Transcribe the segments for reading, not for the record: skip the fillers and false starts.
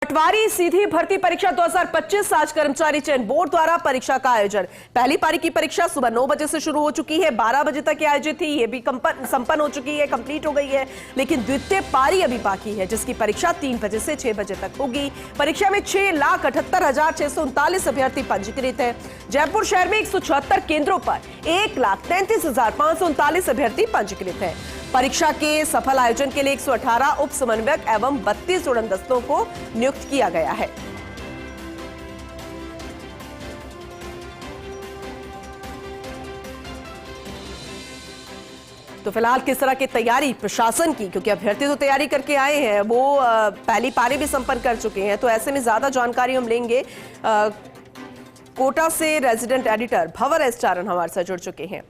पटवारी सीधी भर्ती परीक्षा 2025 आज कर्मचारी चयन बोर्ड द्वारा परीक्षा का आयोजन। पहली पारी की परीक्षा सुबह 9 बजे से शुरू हो चुकी है, 12 बजे तक आयोजित थी। ये भी संपन्न हो चुकी है, कंप्लीट हो गई है। लेकिन द्वितीय पारी अभी बाकी है, जिसकी परीक्षा 3 बजे से 6 बजे तक होगी। परीक्षा में 6,78,639 अभ्यर्थी पंजीकृत है। जयपुर शहर में 176 केंद्रों पर 1,33,539 अभ्यर्थी पंजीकृत है। परीक्षा के सफल आयोजन के लिए 118 उप समन्वयक एवं 32 उड़न दस्तों को नियुक्त किया गया है। तो फिलहाल किस तरह की तैयारी प्रशासन की, क्योंकि अभ्यर्थी तो तैयारी करके आए हैं, वो पहली पारी भी संपन्न कर चुके हैं, तो ऐसे में ज्यादा जानकारी हम लेंगे। कोटा से रेजिडेंट एडिटर भंवर एस चारण हमारे साथ जुड़ चुके हैं।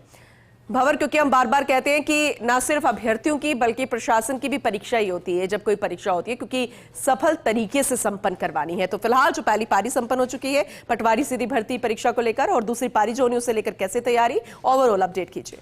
भंवर, क्योंकि हम बार बार कहते हैं कि ना सिर्फ अभ्यर्थियों की बल्कि प्रशासन की भी परीक्षा ही होती है जब कोई परीक्षा होती है, क्योंकि सफल तरीके से संपन्न करवानी है। तो फिलहाल जो पहली पारी संपन्न हो चुकी है पटवारी सीधी भर्ती परीक्षा को लेकर, और दूसरी पारी जो होनी उसे लेकर कैसे तैयारी, ओवरऑल अपडेट कीजिए।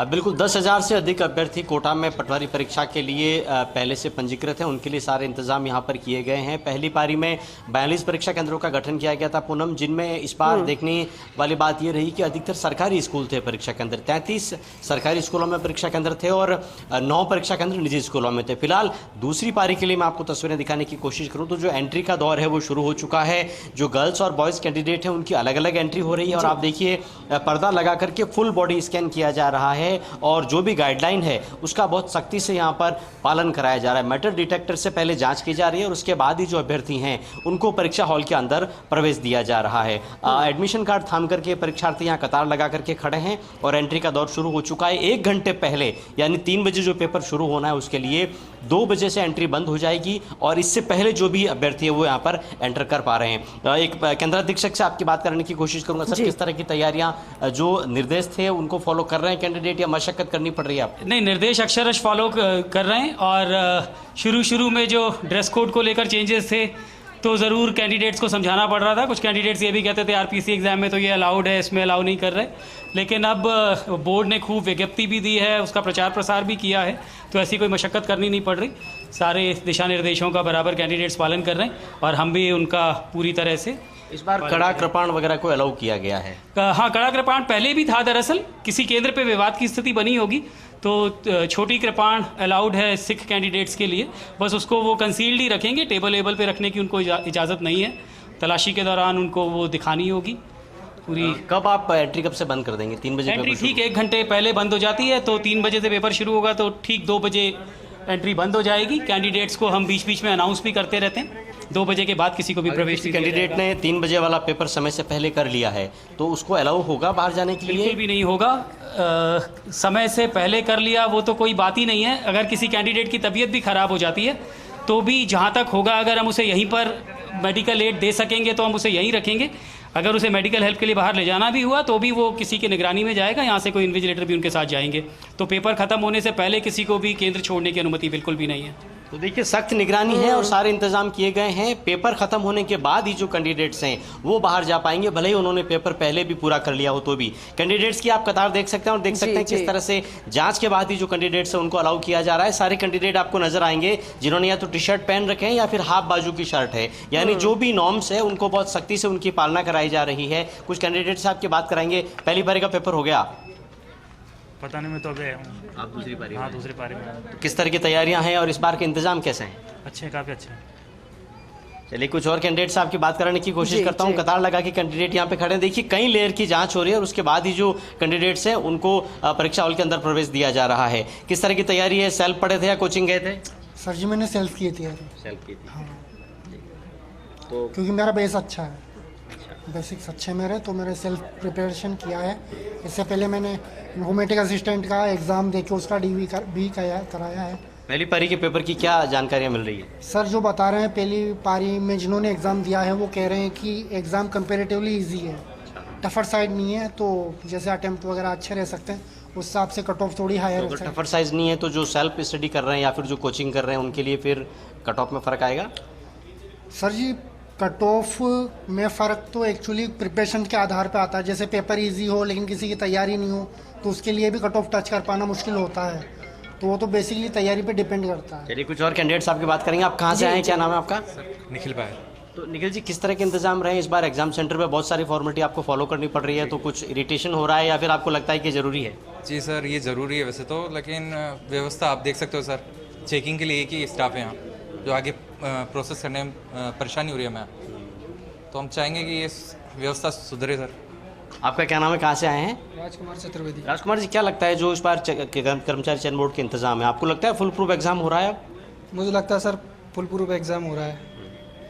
बिल्कुल 10,000 से अधिक अभ्यर्थी कोटा में पटवारी परीक्षा के लिए पहले से पंजीकृत हैं। उनके लिए सारे इंतजाम यहां पर किए गए हैं। पहली पारी में 42 परीक्षा केंद्रों का गठन किया गया था पूनम, जिनमें इस बार देखने वाली बात यह रही कि अधिकतर सरकारी स्कूल थे परीक्षा केंद्र। 33 सरकारी स्कूलों में परीक्षा केंद्र थे और 9 परीक्षा केंद्र निजी स्कूलों में थे। फिलहाल दूसरी पारी के लिए मैं आपको तस्वीरें दिखाने की कोशिश करूँ तो जो एंट्री का दौर है वो शुरू हो चुका है। जो गर्ल्स और बॉयज़ कैंडिडेट हैं उनकी अलग अलग एंट्री हो रही है और आप देखिए पर्दा लगा करके फुल बॉडी स्कैन किया जा रहा है और जो भी गाइडलाइन है उसका बहुत सख्ती से यहाँ पर पालन कराया जा रहा है। मेटल डिटेक्टर से पहले जांच की जा रही है और उसके बाद ही जो अभ्यर्थी हैं उनको परीक्षा हॉल के अंदर प्रवेश दिया जा रहा है। एडमिशन कार्ड थाम करके परीक्षार्थी यहाँ कतार लगा करके खड़े हैं और एंट्री का दौर शुरू हो चुका है। 1 घंटे पहले यानी 3 बजे जो पेपर शुरू होना है उसके लिए 2 बजे से एंट्री बंद हो जाएगी और इससे पहले जो भी अभ्यर्थी है वो यहाँ पर एंटर कर पा रहे हैं। एक केंद्राधीक्षक से आपकी बात करने की कोशिश करूंगा। सर, किस तरह की तैयारियां जो निर्देश थे उनको फॉलो कर रहे हैं कैंडिडेट या मशक्कत करनी पड़ रही है आपको? नहीं, निर्देश अक्षरश फॉलो कर रहे हैं और शुरू में जो ड्रेस कोड को लेकर चेंजेस थे तो ज़रूर कैंडिडेट्स को समझाना पड़ रहा था। कुछ कैंडिडेट्स ये भी कहते थे आरपीसी एग्ज़ाम में तो ये अलाउड है, इसमें अलाउ नहीं कर रहे। लेकिन अब बोर्ड ने खूब विज्ञप्ति भी दी है, उसका प्रचार प्रसार भी किया है, तो ऐसी कोई मशक्क़त करनी नहीं पड़ रही। सारे दिशा निर्देशों का बराबर कैंडिडेट्स पालन कर रहे हैं और हम भी उनका पूरी तरह से। इस बार कड़ा कृपाण वगैरह को अलाउ किया गया है? हाँ, कड़ा कृपाण पहले भी था। दरअसल किसी केंद्र पे विवाद की स्थिति बनी होगी तो छोटी कृपाण अलाउड है सिख कैंडिडेट्स के लिए, बस उसको वो कंसील्ड ही रखेंगे, टेबल पे रखने की उनको इजाज़त नहीं है। तलाशी के दौरान उनको वो दिखानी होगी पूरी। कब आप एंट्री कब से बंद कर देंगे? 3 बजे एंट्री ठीक 1 घंटे पहले बंद हो जाती है, तो 3 बजे से पेपर शुरू होगा तो ठीक 2 बजे एंट्री बंद हो जाएगी। कैंडिडेट्स को हम बीच बीच में अनाउंस भी करते रहते हैं। 2 बजे के बाद किसी को भी प्रवेश नहीं। कैंडिडेट ने 3 बजे वाला पेपर समय से पहले कर लिया है तो उसको अलाउ होगा बाहर जाने के लिए? बिल्कुल भी नहीं होगा। समय से पहले कर लिया वो तो कोई बात ही नहीं है। अगर किसी कैंडिडेट की तबीयत भी ख़राब हो जाती है तो भी जहाँ तक होगा, अगर हम उसे यहीं पर मेडिकल एड दे सकेंगे तो हम उसे यहीं रखेंगे। अगर उसे मेडिकल हेल्प के लिए बाहर ले जाना भी हुआ तो भी वो किसी की निगरानी में जाएगा, यहाँ से कोई इन्विजिलेटर भी उनके साथ जाएंगे। तो पेपर ख़त्म होने से पहले किसी को भी केंद्र छोड़ने की अनुमति बिल्कुल भी नहीं है। तो देखिए सख्त निगरानी है और सारे इंतजाम किए गए हैं। पेपर खत्म होने के बाद ही जो कैंडिडेट्स हैं वो बाहर जा पाएंगे, भले ही उन्होंने पेपर पहले भी पूरा कर लिया हो तो भी। कैंडिडेट्स की आप कतार देख सकते हैं और देख सकते हैं किस तरह से जांच के बाद ही जो कैंडिडेट्स हैं उनको अलाउ किया जा रहा है। सारे कैंडिडेट आपको नजर आएंगे जिन्होंने या तो टी शर्ट पहन रखे हैं या फिर हाफ बाजू की शर्ट है, यानी जो भी नॉर्म्स है उनको बहुत सख्ती से उनकी पालना कराई जा रही है। कुछ कैंडिडेट से आपकी बात कराएंगे। पहली बारी का पेपर हो गया? पता नहीं, मैं तो अभी आया हूँ। आप दूसरी पारी? हाँ, दूसरी पारी में। तो किस तरह की तैयारियां हैं और इस बार के इंतजाम कैसे हैं? अच्छे हैं, काफ़ी अच्छे हैं। चलिए कुछ और कैंडिडेट से आपकी बात कराने की कोशिश करता हूं। कतार लगा के कैंडिडेट यहाँ पे खड़े हैं। देखिए कई लेयर की जांच हो रही है और उसके बाद ही जो कैंडिडेट्स हैं उनको परीक्षा हॉल के अंदर प्रवेश दिया जा रहा है। किस तरह की तैयारी है? सेल्फ पढ़े थे या कोचिंग गए थे? सर जी मैंने सेल्फ की थी। सेल्फ की थी। हाँ, तो क्योंकि मेरा बेस अच्छा है, बेसिक्स अच्छे मेरे, तो मैंने सेल्फ प्रिपरेशन किया है। इससे पहले मैंने इन्फॉर्मेटिक असिस्टेंट का एग्ज़ाम दे के उसका DV भी कराया है। पहली पारी के पेपर की क्या जानकारियाँ मिल रही है? सर जो बता रहे हैं पहली पारी में जिन्होंने एग्ज़ाम दिया है वो कह रहे हैं कि एग्ज़ाम कंपेरेटिवली ईजी है, टफर साइड नहीं है, तो जैसे अटेम्प्ट वगैरह अच्छे रह सकते हैं उस हिसाब से कट ऑफ थोड़ी हायर है। टफर साइज नहीं है तो जो सेल्फ स्टडी कर रहे हैं या फिर जो कोचिंग कर रहे हैं उनके लिए फिर कट ऑफ में फ़र्क आएगा? सर जी कट ऑफ में फ़र्क तो एक्चुअली प्रिपरेशन के आधार पे आता है। जैसे पेपर इजी हो लेकिन किसी की तैयारी नहीं हो तो उसके लिए भी कट ऑफ टच कर पाना मुश्किल होता है, तो वो तो बेसिकली तैयारी पे डिपेंड करता है। चलिए कुछ और कैंडिडेट्स आपकी बात करेंगे। आप कहाँ से आए हैं, क्या नाम है आपका? निखिल भाई। तो निखिल जी, किस तरह के इंतजाम रहे इस बार एग्जाम सेंटर पे? बहुत सारी फॉर्मेलिटी आपको फॉलो करनी पड़ रही है, तो कुछ इरिटेशन हो रहा है या फिर आपको लगता है कि ज़रूरी है? जी सर, ये ज़रूरी है वैसे तो, लेकिन व्यवस्था आप देख सकते हो सर, चेकिंग के लिए एक ही स्टाफ है यहाँ, जो आगे प्रोसेस करने में परेशानी हो रही है हमें, तो हम चाहेंगे कि ये व्यवस्था सुधरे सर। आपका क्या नाम है, कहाँ से आए हैं? राजकुमार चतुर्वेदी। राजकुमार जी, क्या लगता है जो इस बार कर्मचारी चयन बोर्ड के इंतजाम है, आपको लगता है फुल प्रूफ एग्जाम हो रहा है? मुझे लगता है सर फुल प्रूफ एग्ज़ाम हो रहा है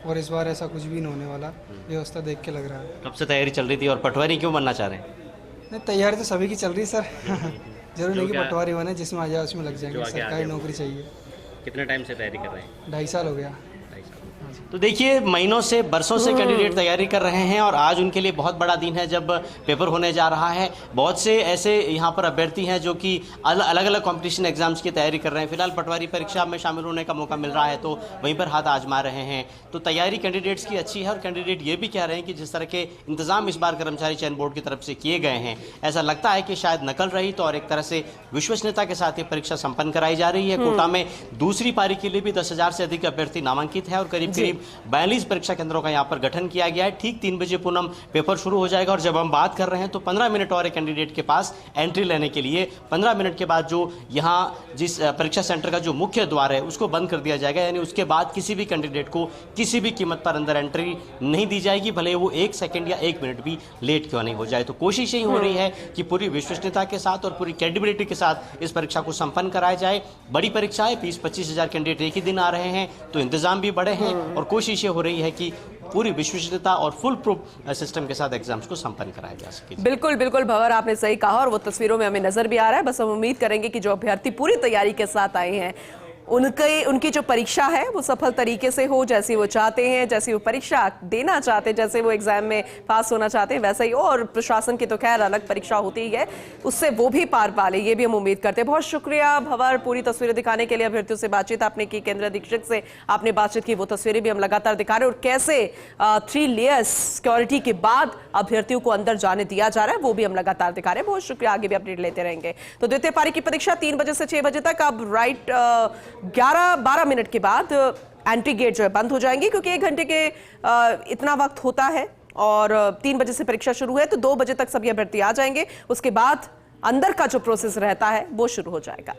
और इस बार ऐसा कुछ भी नहीं होने वाला, व्यवस्था देख के लग रहा है। कब से तैयारी चल रही थी और पटवारी क्यों बनना चाह रहे हैं? नहीं, तैयारी तो सभी की चल रही है सर। जरूर नहीं कि क्या- पटवारी बने, जिसमें आ जाए उसमें लग जो जाएंगे। आगे आ सरकारी जाए। नौकरी चाहिए। कितने टाइम से तैयारी कर रहे हैं? 2.5 साल हो गया। तो देखिए, महीनों से बरसों से कैंडिडेट तैयारी कर रहे हैं और आज उनके लिए बहुत बड़ा दिन है जब पेपर होने जा रहा है। बहुत से ऐसे यहाँ पर अभ्यर्थी हैं जो कि अलग अलग कंपटीशन एग्जाम्स की तैयारी कर रहे हैं। फिलहाल पटवारी परीक्षा में शामिल होने का मौका मिल रहा है तो वहीं पर हाथ आजमा रहे हैं। तो तैयारी कैंडिडेट्स की अच्छी है और कैंडिडेट ये भी कह रहे हैं कि जिस तरह के इंतजाम इस बार कर्मचारी चयन बोर्ड की तरफ से किए गए हैं, ऐसा लगता है कि शायद नकल रही तो और एक तरह से विश्वसनीयता के साथ ये परीक्षा संपन्न कराई जा रही है। कोटा में दूसरी पारी के लिए भी 10,000 से अधिक अभ्यर्थी नामांकित है और करीब 42 परीक्षा केंद्रों का यहाँ पर गठन किया गया है। ठीक 3 बजे पूनम पेपर शुरू हो जाएगा और जब हम बात कर रहे हैं तो 15 मिनट और एक कैंडिडेट के पास एंट्री लेने के लिए 15 मिनट के बाद जो यहाँ जिस परीक्षा सेंटर का जो मुख्य द्वार है उसको बंद कर दिया जाएगा, यानी उसके बाद किसी भी कैंडिडेट को किसी भी कीमत पर अंदर एंट्री नहीं दी जाएगी, भले वो 1 सेकंड या 1 मिनट भी लेट क्यों नहीं हो जाए। तो कोशिश यही हो रही है कि पूरी विश्वसनीयता के साथ और पूरी क्रेडिबिलिटी के साथ इस परीक्षा को संपन्न कराया जाए। बड़ी परीक्षा है, 20-25 हज़ार कैंडिडेट एक ही दिन आ रहे हैं, तो इंतजाम भी बड़े हैं और कोशिश ये हो रही है कि पूरी विश्वसनीयता और फुल प्रूफ सिस्टम के साथ एग्जाम्स को संपन्न कराया जा सके। बिल्कुल बिल्कुल भंवर, आपने सही कहा और वो तस्वीरों में हमें नजर भी आ रहा है। बस हम उम्मीद करेंगे कि जो अभ्यर्थी पूरी तैयारी के साथ आए हैं उनकी जो परीक्षा है वो सफल तरीके से हो, जैसी वो चाहते हैं, जैसी वो परीक्षा देना चाहते हैं, जैसे वो एग्जाम में पास होना चाहते हैं वैसा ही हो। और प्रशासन की तो खैर अलग परीक्षा होती ही है, उससे वो भी पार पा ले, ये भी हम उम्मीद करते हैं। बहुत शुक्रिया भंवर, पूरी तस्वीरें दिखाने के लिए। अभ्यर्थियों से बातचीत आपने की, केंद्र अधीक्षक से आपने बातचीत की, वो तस्वीरें भी हम लगातार दिखा रहे हैं और कैसे 3 लेयर्स सिक्योरिटी के बाद अभ्यर्थियों को अंदर जाने दिया जा रहा है वो भी हम लगातार दिखा रहे हैं। बहुत शुक्रिया, आगे भी अपडेट लेते रहेंगे। तो द्वितीय पारी की परीक्षा 3 बजे से 6 बजे तक। अब राइट 11-12 मिनट के बाद एंट्री गेट जो है बंद हो जाएंगे, क्योंकि 1 घंटे के इतना वक्त होता है और 3 बजे से परीक्षा शुरू है तो 2 बजे तक सभी अभ्यर्थी आ जाएंगे। उसके बाद अंदर का जो प्रोसेस रहता है वो शुरू हो जाएगा।